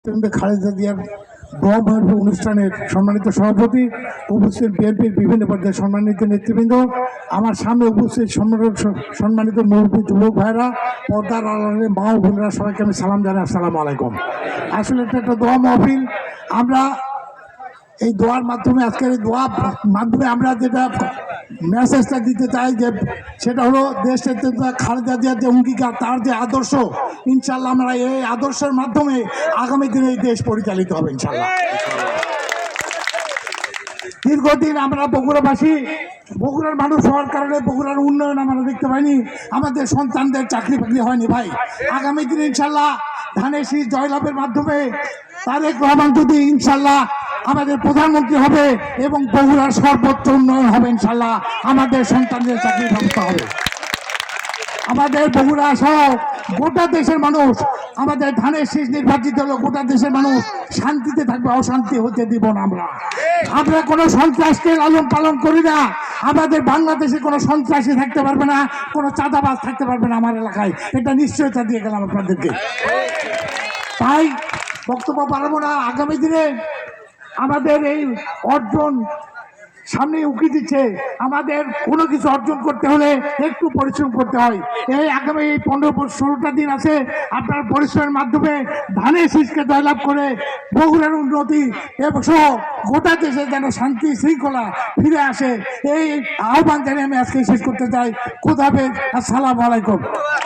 খালেদা জিয়ার দোয়া মাহফিল অনুষ্ঠানের সম্মানিত সভাপতি, উপস্থিত বিএনপির বিভিন্ন পর্যায়ের সম্মানিত নেতৃবৃন্দ, আমার সামনে উপস্থিত সম্মানিত মুরব্বী যুবক ভাইরা, পর্দার আড়ালে মা ও বোনেরা, সবাইকে আমি সালাম জানাই, আসসালামু আলাইকুম। আসলে এটা একটা দোয়া মাহফিল। আমরা এই দোয়ার মাধ্যমে, আজকের এই দোয়ার মাধ্যমে আমরা যেটা মেসেজটা দিতে চাই, যে সেটা হলো দেশের খালেদা জিয়ার যে অঙ্গীকার, তার যে আদর্শ, ইনশাল্লাহ আমরা এই আদর্শের মাধ্যমে আগামী দিনে এই দেশ পরিচালিত হবে ইনশাল্লাহ। দীর্ঘদিন আমরা বগুড়াবাসী, বগুড়ার মানুষ হওয়ার কারণে বগুড়ার উন্নয়ন আমরা দেখতে পাইনি, আমাদের সন্তানদের চাকরি বাকরি হয়নি ভাই। আগামী দিনে ইনশাল্লাহ ধানের শীষ জয়লাভের মাধ্যমে তারেক রহমান যদি ইনশাল্লাহ আমাদের প্রধানমন্ত্রী হবে এবং বগুড়ার সর্বোচ্চ উন্নয়ন হবে ইনশাল্লাহ, আমাদের সন্তানদের চাকরির ব্যবস্থা হবে। আমাদের বগুড়া সহ গোটা দেশের মানুষ, আমাদের ধানের শীষ নির্বাচিত হলো, গোটা দেশের মানুষ শান্তিতে থাকবে, অশান্তি হতে দিব না। আমরা কোনো সন্ত্রাসকে লালন পালন করি না। আমাদের বাংলাদেশে কোনো সন্ত্রাসী থাকতে পারবে না, কোনো চাঁদাবাজ থাকতে পারবে না আমার এলাকায়, এটা নিশ্চয়তা দিয়ে গেলাম আপনাদেরকে। তাই বক্তব্য বাড়াবো না। আগামী দিনে আমাদের এই অর্জন সামনে উকি দিচ্ছে, আমাদের কোনো কিছু অর্জন করতে হলে একটু পরিশ্রম করতে হয়। এই আগামী 15-16টা দিন আছে, আপনার পরিশ্রমের মাধ্যমে ধানের শীষকে জয়লাভ করে বগুড়ার উন্নতি এবং সহ গোটা দেশে যেন শান্তি শৃঙ্খলা ফিরে আসে, এই আহ্বান জানিয়ে আমি আজকে শেষ করতে চাই। খোদা হাফেজ, আসসালামু আলাইকুম।